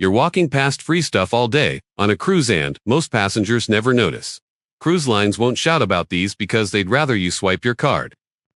You're walking past free stuff all day on a cruise and most passengers never notice. Cruise lines won't shout about these because they'd rather you swipe your card.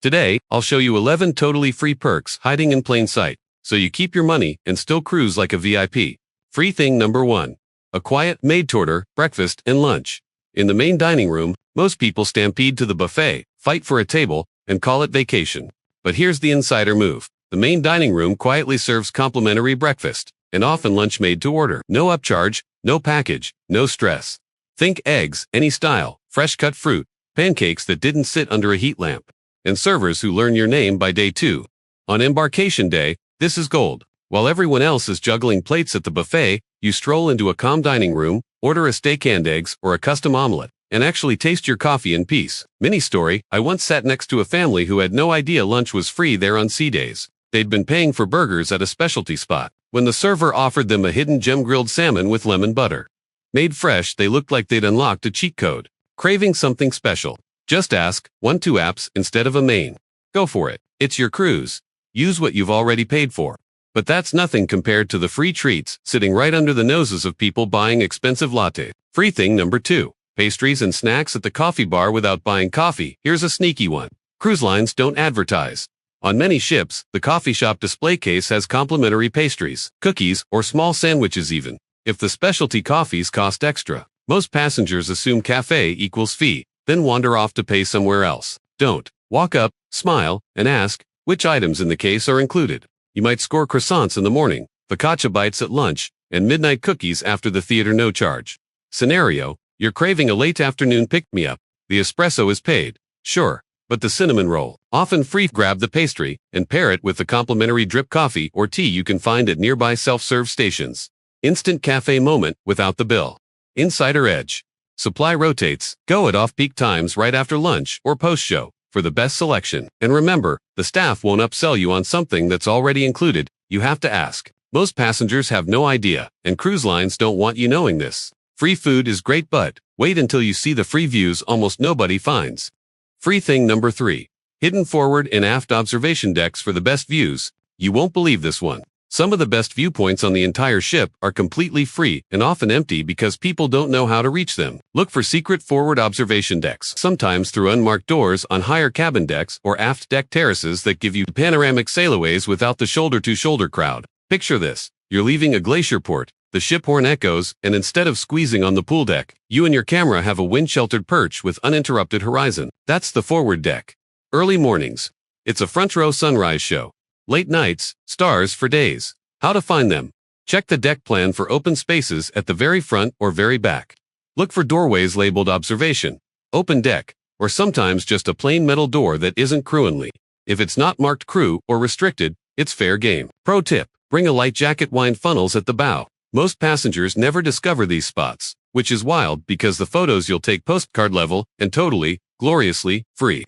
Today, I'll show you 11 totally free perks hiding in plain sight, so you keep your money and still cruise like a VIP. Free thing number 1. A quiet, made-to-order, breakfast and lunch. In the main dining room, most people stampede to the buffet, fight for a table, and call it vacation. But here's the insider move. The main dining room quietly serves complimentary breakfast, and often lunch made to order. No upcharge, no package, no stress. Think eggs, any style, fresh cut fruit, pancakes that didn't sit under a heat lamp, and servers who learn your name by day 2. On embarkation day, this is gold. While everyone else is juggling plates at the buffet, you stroll into a calm dining room, order a steak and eggs or a custom omelet, and actually taste your coffee in peace. Mini story, I once sat next to a family who had no idea lunch was free there on sea days. They'd been paying for burgers at a specialty spot, when the server offered them a hidden gem grilled salmon with lemon butter. Made fresh, they looked like they'd unlocked a cheat code. Craving something special? Just ask, 1-2 apps instead of a main. Go for it. It's your cruise. Use what you've already paid for. But that's nothing compared to the free treats sitting right under the noses of people buying expensive latte. Free thing number 2. Pastries and snacks at the coffee bar without buying coffee. Here's a sneaky one. Cruise lines don't advertise. On many ships, the coffee shop display case has complimentary pastries, cookies, or small sandwiches even. If the specialty coffees cost extra, most passengers assume cafe equals fee, then wander off to pay somewhere else. Don't. Walk up, smile, and ask which items in the case are included. You might score croissants in the morning, focaccia bites at lunch, and midnight cookies after the theater no charge. Scenario, you're craving a late afternoon pick-me-up. The espresso is paid, sure, but the cinnamon roll, often free. Grab the pastry and pair it with the complimentary drip coffee or tea you can find at nearby self-serve stations. Instant cafe moment without the bill. Insider edge. Supply rotates. Go at off-peak times right after lunch or post-show for the best selection. And remember, the staff won't upsell you on something that's already included. You have to ask. Most passengers have no idea, and cruise lines don't want you knowing this. Free food is great, but wait until you see the free views almost nobody finds. Free thing number 3. Hidden forward and aft observation decks for the best views. You won't believe this one. Some of the best viewpoints on the entire ship are completely free and often empty because people don't know how to reach them. Look for secret forward observation decks, sometimes through unmarked doors on higher cabin decks or aft deck terraces that give you panoramic sailaways without the shoulder-to-shoulder crowd. Picture this. You're leaving a glacier port, the ship horn echoes, and instead of squeezing on the pool deck, you and your camera have a wind-sheltered perch with uninterrupted horizon. That's the forward deck. Early mornings. It's a front-row sunrise show. Late nights, stars for days. How to find them? Check the deck plan for open spaces at the very front or very back. Look for doorways labeled observation, open deck, or sometimes just a plain metal door that isn't crew-only. If it's not marked crew or restricted, it's fair game. Pro tip, bring a light jacket wine funnels at the bow. Most passengers never discover these spots, which is wild because the photos you'll take postcard level and totally, gloriously, free.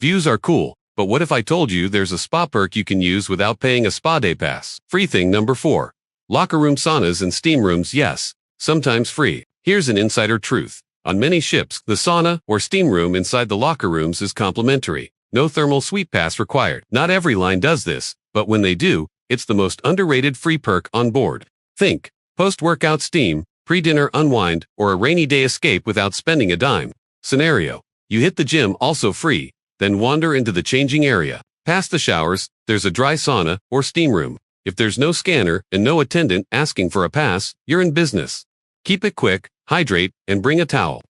Views are cool. But what if I told you there's a spa perk you can use without paying a spa day pass? Free thing number 4. Locker room saunas and steam rooms, yes, sometimes free. Here's an insider truth. On many ships, the sauna or steam room inside the locker rooms is complimentary. No thermal sweep pass required. Not every line does this, but when they do, it's the most underrated free perk on board. Think post-workout steam, pre-dinner unwind, or a rainy day escape without spending a dime. Scenario. You hit the gym, also free. Then wander into the changing area. Past the showers, there's a dry sauna or steam room. If there's no scanner and no attendant asking for a pass, you're in business. Keep it quick, hydrate, and bring a towel.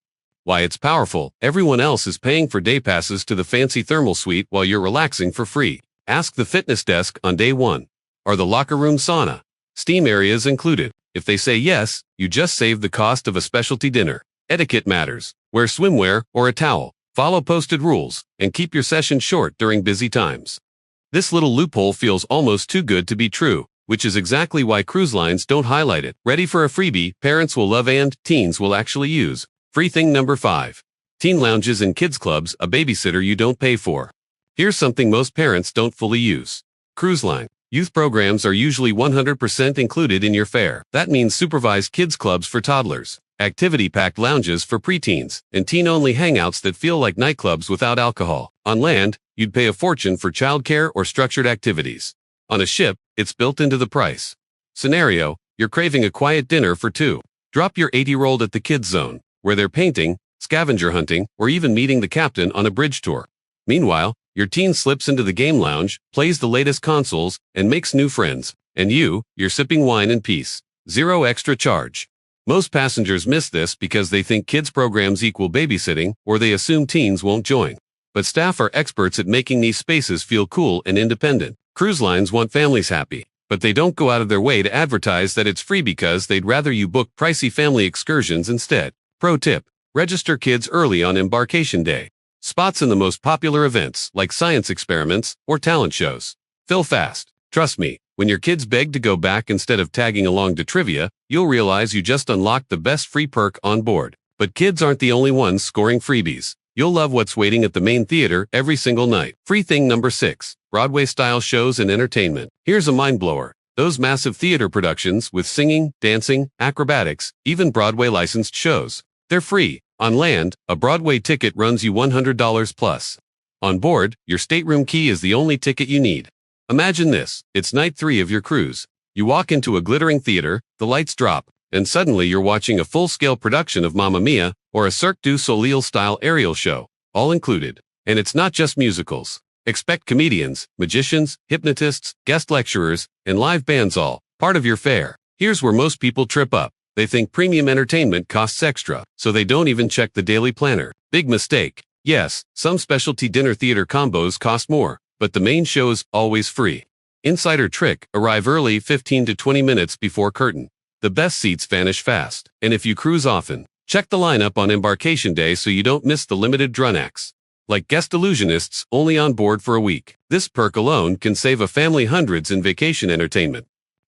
Why it's powerful, everyone else is paying for day passes to the fancy thermal suite while you're relaxing for free. Ask the fitness desk on day 1. Are the locker room sauna, steam areas included? If they say yes, you just saved the cost of a specialty dinner. Etiquette matters. Wear swimwear or a towel. Follow posted rules, and keep your session short during busy times. This little loophole feels almost too good to be true, which is exactly why cruise lines don't highlight it. Ready for a freebie parents will love and teens will actually use. Free thing number 5. Teen lounges and kids clubs, a babysitter you don't pay for. Here's something most parents don't fully use. Cruise line. Youth programs are usually 100% included in your fare. That means supervised kids clubs for toddlers, activity-packed lounges for preteens, and teen-only hangouts that feel like nightclubs without alcohol. On land, you'd pay a fortune for childcare or structured activities. On a ship, it's built into the price. Scenario, you're craving a quiet dinner for two. Drop your 80-year-old at the kids' zone, where they're painting, scavenger hunting, or even meeting the captain on a bridge tour. Meanwhile, your teen slips into the game lounge, plays the latest consoles, and makes new friends. And you're sipping wine in peace. Zero extra charge. Most passengers miss this because they think kids' programs equal babysitting, or they assume teens won't join. But staff are experts at making these spaces feel cool and independent. Cruise lines want families happy, but they don't go out of their way to advertise that it's free because they'd rather you book pricey family excursions instead. Pro tip: register kids early on embarkation day. Spots in the most popular events, like science experiments or talent shows. Fill fast. Trust me, when your kids beg to go back instead of tagging along to trivia, you'll realize you just unlocked the best free perk on board. But kids aren't the only ones scoring freebies. You'll love what's waiting at the main theater every single night. Free thing number 6, Broadway-style shows and entertainment. Here's a mind-blower. Those massive theater productions with singing, dancing, acrobatics, even Broadway-licensed shows. They're free. On land, a Broadway ticket runs you $100 plus. On board, your stateroom key is the only ticket you need. Imagine this. It's night 3 of your cruise. You walk into a glittering theater, the lights drop, and suddenly you're watching a full-scale production of Mamma Mia or a Cirque du Soleil-style aerial show, all included. And it's not just musicals. Expect comedians, magicians, hypnotists, guest lecturers, and live bands, all part of your fare. Here's where most people trip up. They think premium entertainment costs extra, so they don't even check the daily planner. Big mistake. Yes, some specialty dinner theater combos cost more, but the main show's always free. Insider trick: arrive early 15 to 20 minutes before curtain. The best seats vanish fast. And if you cruise often, check the lineup on embarkation day so you don't miss the limited drun acts. Like guest illusionists, only on board for a week. This perk alone can save a family hundreds in vacation entertainment.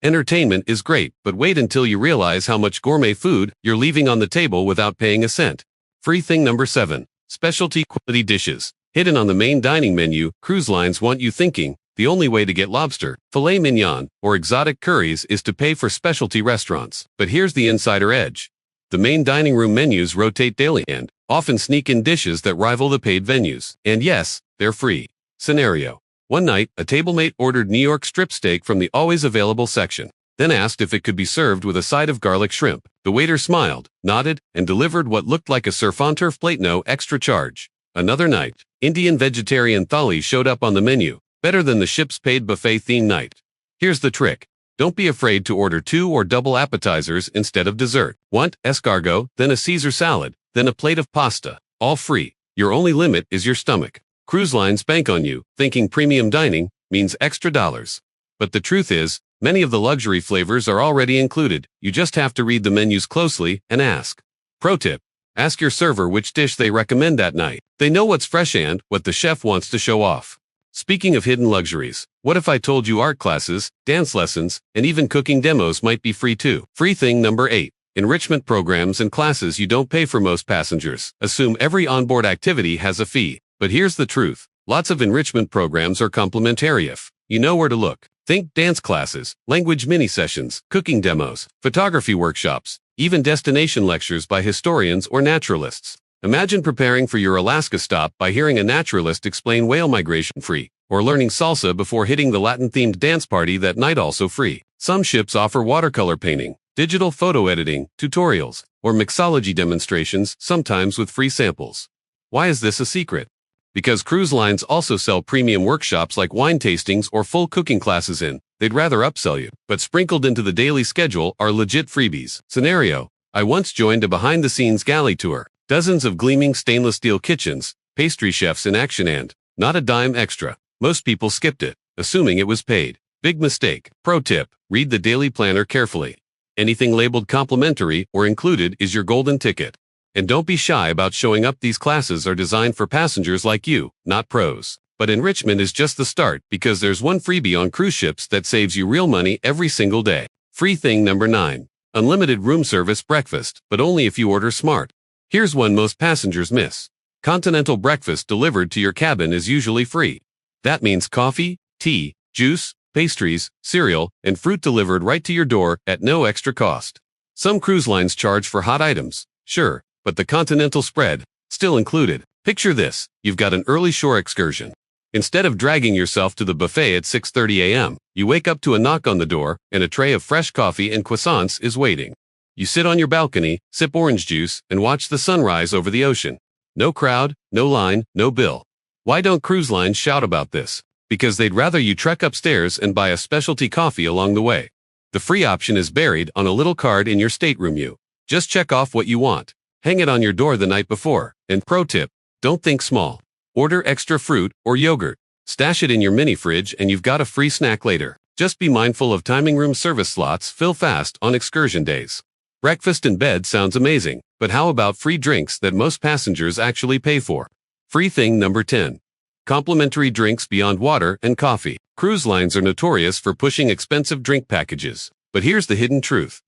Entertainment is great, but wait until you realize how much gourmet food you're leaving on the table without paying a cent. Free thing number 7, specialty quality dishes. Hidden on the main dining menu, cruise lines want you thinking the only way to get lobster, filet mignon, or exotic curries is to pay for specialty restaurants. But here's the insider edge. The main dining room menus rotate daily and often sneak in dishes that rival the paid venues. And yes, they're free. Scenario: one night, a tablemate ordered New York strip steak from the always available section, then asked if it could be served with a side of garlic shrimp. The waiter smiled, nodded, and delivered what looked like a surf en turf plate, no extra charge. Another night, Indian vegetarian thali showed up on the menu, better than the ship's paid buffet theme night. Here's the trick. Don't be afraid to order 2 or double appetizers instead of dessert. Want escargot, then a Caesar salad, then a plate of pasta. All free. Your only limit is your stomach. Cruise lines bank on you, thinking premium dining means extra dollars. But the truth is, many of the luxury flavors are already included. You just have to read the menus closely and ask. Pro tip: ask your server which dish they recommend that night. They know what's fresh and what the chef wants to show off. Speaking of hidden luxuries, what if I told you art classes, dance lessons, and even cooking demos might be free too? Free thing number 8. Enrichment programs and classes you don't pay for. Most passengers assume every onboard activity has a fee. But here's the truth. Lots of enrichment programs are complimentary if you know where to look. Think dance classes, language mini-sessions, cooking demos, photography workshops, even destination lectures by historians or naturalists. Imagine preparing for your Alaska stop by hearing a naturalist explain whale migration free, or learning salsa before hitting the Latin-themed dance party that night, also free. Some ships offer watercolor painting, digital photo editing, tutorials, or mixology demonstrations, sometimes with free samples. Why is this a secret? Because cruise lines also sell premium workshops like wine tastings or full cooking classes they'd rather upsell you. But sprinkled into the daily schedule are legit freebies. Scenario: I once joined a behind-the-scenes galley tour. Dozens of gleaming stainless steel kitchens, pastry chefs in action, and not a dime extra. Most people skipped it, assuming it was paid. Big mistake. Pro tip: read the daily planner carefully. Anything labeled complimentary or included is your golden ticket. And don't be shy about showing up. These classes are designed for passengers like you, not pros. But enrichment is just the start, because there's one freebie on cruise ships that saves you real money every single day. Free thing number 9. Unlimited room service breakfast, but only if you order smart. Here's one most passengers miss. Continental breakfast delivered to your cabin is usually free. That means coffee, tea, juice, pastries, cereal, and fruit delivered right to your door at no extra cost. Some cruise lines charge for hot items, sure, but the continental spread, still included. Picture this: you've got an early shore excursion. Instead of dragging yourself to the buffet at 6:30 a.m., you wake up to a knock on the door, and a tray of fresh coffee and croissants is waiting. You sit on your balcony, sip orange juice, and watch the sunrise over the ocean. No crowd, no line, no bill. Why don't cruise lines shout about this? Because they'd rather you trek upstairs and buy a specialty coffee along the way. The free option is buried on a little card in your stateroom. You just check off what you want. Hang it on your door the night before. And pro tip, don't think small. Order extra fruit or yogurt. Stash it in your mini fridge and you've got a free snack later. Just be mindful of timing. Room service slots fill fast on excursion days. Breakfast in bed sounds amazing, but how about free drinks that most passengers actually pay for? Free thing number 10. Complimentary drinks beyond water and coffee. Cruise lines are notorious for pushing expensive drink packages. But here's the hidden truth.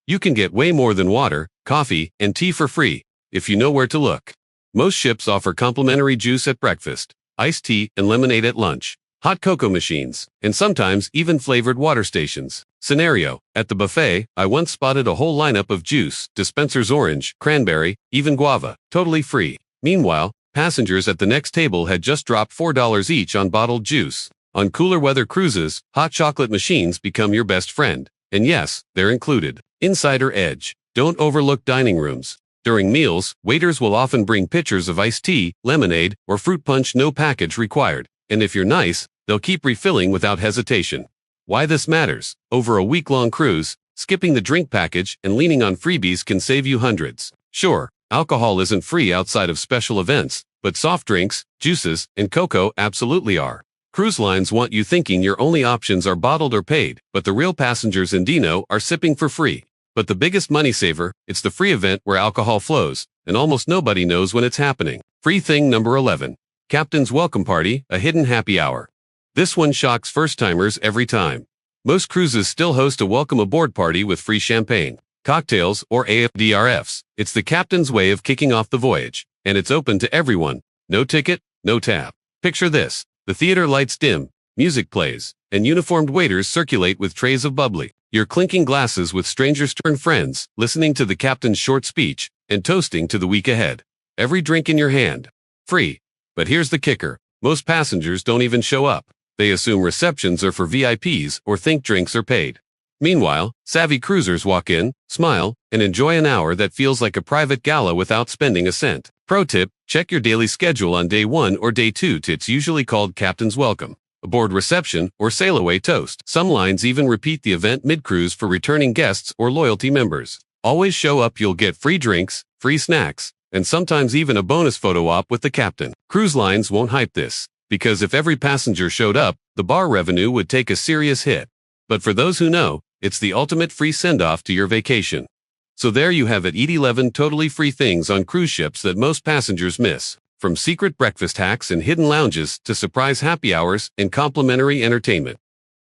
You can get way more than water, coffee, and tea for free, if you know where to look. Most ships offer complimentary juice at breakfast, iced tea and lemonade at lunch, hot cocoa machines, and sometimes even flavored water stations. Scenario: at the buffet, I once spotted a whole lineup of juice, dispensers orange, cranberry, even guava, totally free. Meanwhile, passengers at the next table had just dropped $4 each on bottled juice. On cooler weather cruises, hot chocolate machines become your best friend. And yes, they're included. Insider edge. Don't overlook dining rooms. During meals, waiters will often bring pitchers of iced tea, lemonade, or fruit punch, no package required. And if you're nice, they'll keep refilling without hesitation. Why this matters? Over a week-long cruise, skipping the drink package and leaning on freebies can save you hundreds. Sure, alcohol isn't free outside of special events, but soft drinks, juices, and cocoa absolutely are. Cruise lines want you thinking your only options are bottled or paid, but the real passengers in Dino are sipping for free. But the biggest money saver, it's the free event where alcohol flows, and almost nobody knows when it's happening. Free thing number 11. Captain's Welcome Party, a hidden happy hour. This one shocks first-timers every time. Most cruises still host a welcome aboard party with free champagne, cocktails, or AFDRFs. It's the captain's way of kicking off the voyage, and it's open to everyone. No ticket, no tab. Picture this. The theater lights dim, music plays, and uniformed waiters circulate with trays of bubbly. You're clinking glasses with strangers turned friends, listening to the captain's short speech, and toasting to the week ahead. Every drink in your hand. Free. But here's the kicker. Most passengers don't even show up. They assume receptions are for VIPs or think drinks are paid. Meanwhile, savvy cruisers walk in, smile, and enjoy an hour that feels like a private gala without spending a cent. Pro tip, check your daily schedule on day 1 or day 2. It's usually called Captain's Welcome, aboard reception, or sail away toast. Some lines even repeat the event mid-cruise for returning guests or loyalty members. Always show up, you'll get free drinks, free snacks, and sometimes even a bonus photo op with the captain. Cruise lines won't hype this, because if every passenger showed up, the bar revenue would take a serious hit. But for those who know, it's the ultimate free send-off to your vacation. So there you have it, 11 totally free things on cruise ships that most passengers miss. From secret breakfast hacks and hidden lounges to surprise happy hours and complimentary entertainment.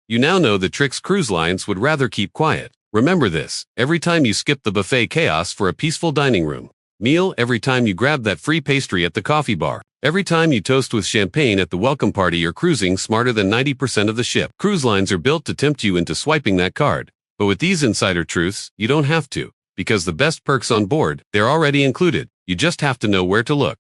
You now know the tricks cruise lines would rather keep quiet. Remember this, every time you skip the buffet chaos for a peaceful dining room meal, every time you grab that free pastry at the coffee bar, every time you toast with champagne at the welcome party, you're cruising smarter than 90% of the ship. Cruise lines are built to tempt you into swiping that card. But with these insider truths, you don't have to, because the best perks on board, they're already included. You just have to know where to look.